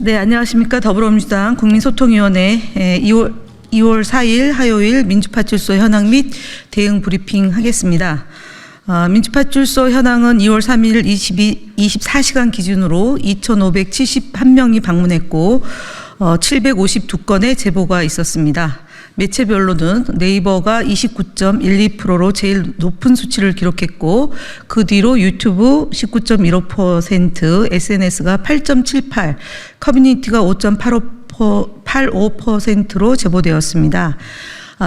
네, 안녕하십니까. 더불어민주당 국민소통위원회 2월 4일 화요일 민주파출소 현황 및 대응 브리핑 하겠습니다. 민주파출소 현황은 2월 3일 24시간 기준으로 2,571명이 방문했고 752건의 제보가 있었습니다. 매체별로는 네이버가 29.12%로 제일 높은 수치를 기록했고 그 뒤로 유튜브 19.15%, SNS가 8.78%, 커뮤니티가 5.85%로 제보되었습니다.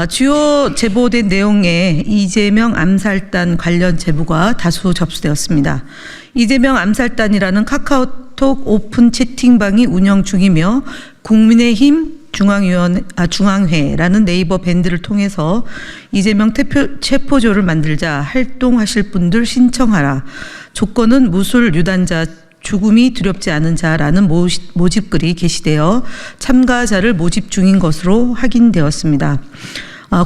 주요 제보된 내용에 이재명 암살단 관련 제보가 다수 접수되었습니다. 이재명 암살단이라는 카카오톡 오픈 채팅방이 운영 중이며 국민의힘 중앙회라는 네이버 밴드를 통해서 이재명 체포조를 만들자 활동하실 분들 신청하라. 조건은 무술 유단자 죽음이 두렵지 않은 자라는 모집글이 게시되어 참가자를 모집 중인 것으로 확인되었습니다.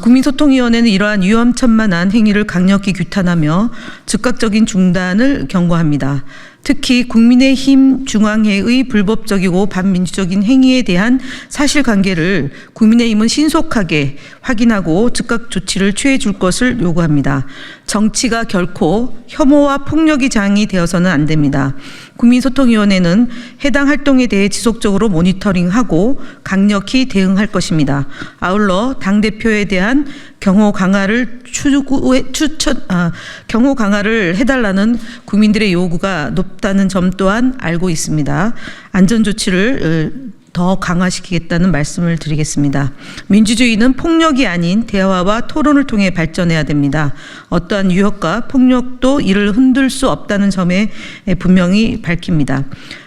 국민소통위원회는 이러한 위험천만한 행위를 강력히 규탄하며 즉각적인 중단을 경고합니다. 특히 국민의힘 중앙회의 불법적이고 반민주적인 행위에 대한 사실관계를 국민의힘은 신속하게 확인하고 즉각 조치를 취해 줄 것을 요구합니다. 정치가 결코 혐오와 폭력이 장이 되어서는 안 됩니다. 국민소통위원회는 해당 활동에 대해 지속적으로 모니터링하고 강력히 대응할 것입니다. 아울러 당대표에 대한 경호 강화를 해달라는 국민들의 요구가 높다는 점 또한 알고 있습니다. 안전조치를 더 강화시키겠다는 말씀을 드리겠습니다. 민주주의는 폭력이 아닌 대화와 토론을 통해 발전해야 됩니다. 어떠한 유혹과 폭력도 이를 흔들 수 없다는 점에 분명히 밝힙니다.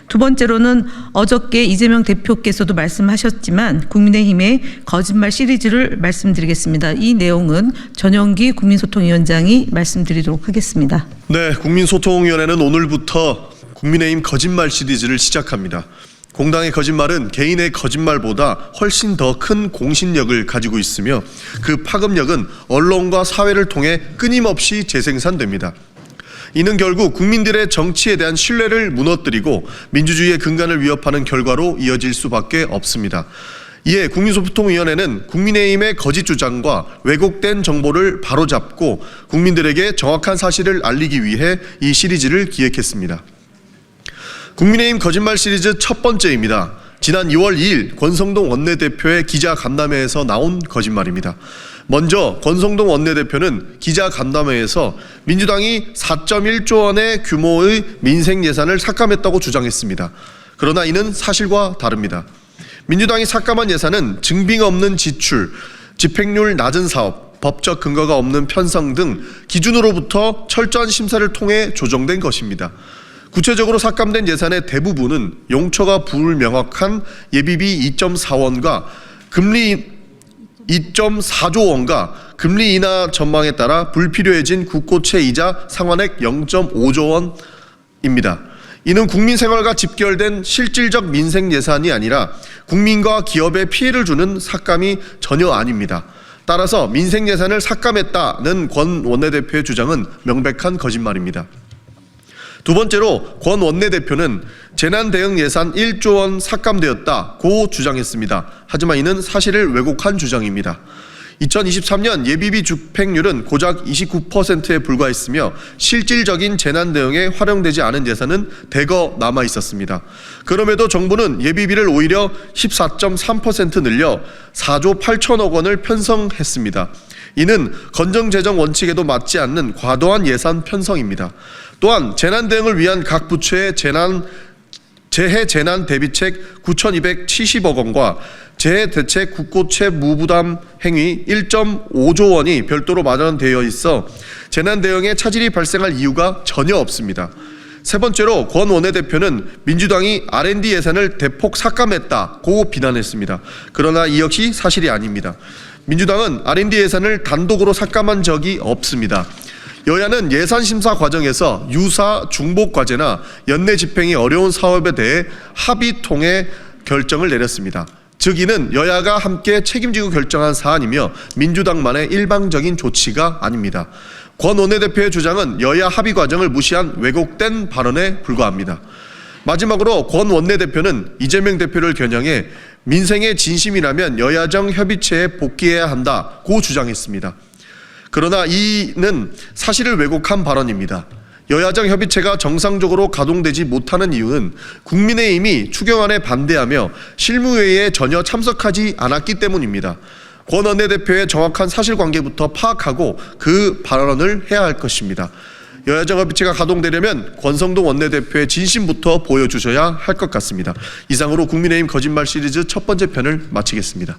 두 번째로는 어저께 이재명 대표께서도 말씀하셨지만 국민의힘의 거짓말 시리즈를 말씀드리겠습니다. 이 내용은 전용기 국민소통위원장이 말씀드리도록 하겠습니다. 네, 국민소통위원회는 오늘부터 국민의힘 거짓말 시리즈를 시작합니다. 공당의 거짓말은 개인의 거짓말보다 훨씬 더 큰 공신력을 가지고 있으며 그 파급력은 언론과 사회를 통해 끊임없이 재생산됩니다. 이는 결국 국민들의 정치에 대한 신뢰를 무너뜨리고 민주주의의 근간을 위협하는 결과로 이어질 수밖에 없습니다. 이에 국민소통위원회는 국민의힘의 거짓 주장과 왜곡된 정보를 바로잡고 국민들에게 정확한 사실을 알리기 위해 이 시리즈를 기획했습니다. 국민의힘 거짓말 시리즈 첫 번째입니다. 지난 2월 2일 권성동 원내대표의 기자간담회에서 나온 거짓말입니다. 먼저 권성동 원내대표는 기자간담회에서 민주당이 4.1조 원의 규모의 민생 예산을 삭감했다고 주장했습니다. 그러나 이는 사실과 다릅니다. 민주당이 삭감한 예산은 증빙 없는 지출, 집행률 낮은 사업, 법적 근거가 없는 편성 등 기준으로부터 철저한 심사를 통해 조정된 것입니다. 구체적으로 삭감된 예산의 대부분은 용처가 불명확한 예비비 2.4원과 금리 2.4조 원과 금리 인하 전망에 따라 불필요해진 국고채 이자 상환액 0.5조 원입니다. 이는 국민 생활과 집결된 실질적 민생 예산이 아니라 국민과 기업에 피해를 주는 삭감이 전혀 아닙니다. 따라서 민생 예산을 삭감했다는 권 원내대표의 주장은 명백한 거짓말입니다. 두 번째로 권 원내대표는 재난대응 예산 1조 원 삭감되었다고 주장했습니다. 하지만 이는 사실을 왜곡한 주장입니다. 2023년 예비비 집행률은 고작 29%에 불과했으며 실질적인 재난대응에 활용되지 않은 예산은 대거 남아 있었습니다. 그럼에도 정부는 예비비를 오히려 14.3% 늘려 4조 8천억 원을 편성했습니다. 이는 건전재정 원칙에도 맞지 않는 과도한 예산 편성입니다. 또한 재난대응을 위한 각 부처의 재해재난 대비책 9,270억 원과 재해대책 국고채 무부담 행위 1.5조 원이 별도로 마련되어 있어 재난대응에 차질이 발생할 이유가 전혀 없습니다. 세 번째로 권 원내대표는 민주당이 R&D 예산을 대폭 삭감했다고 비난했습니다. 그러나 이 역시 사실이 아닙니다. 민주당은 R&D 예산을 단독으로 삭감한 적이 없습니다. 여야는 예산심사 과정에서 유사 중복 과제나 연내 집행이 어려운 사업에 대해 합의 통해 결정을 내렸습니다. 즉 이는 여야가 함께 책임지고 결정한 사안이며 민주당만의 일방적인 조치가 아닙니다. 권 원내대표의 주장은 여야 합의 과정을 무시한 왜곡된 발언에 불과합니다. 마지막으로 권 원내대표는 이재명 대표를 겨냥해 민생의 진심이라면 여야정 협의체에 복귀해야 한다고 주장했습니다. 그러나 이는 사실을 왜곡한 발언입니다. 여야정 협의체가 정상적으로 가동되지 못하는 이유는 국민의힘이 추경안에 반대하며 실무회의에 전혀 참석하지 않았기 때문입니다. 권 원내대표의 정확한 사실관계부터 파악하고 그 발언을 해야 할 것입니다. 여야정 협의체가 가동되려면 권성동 원내대표의 진심부터 보여주셔야 할 것 같습니다. 이상으로 국민의힘 거짓말 시리즈 첫 번째 편을 마치겠습니다.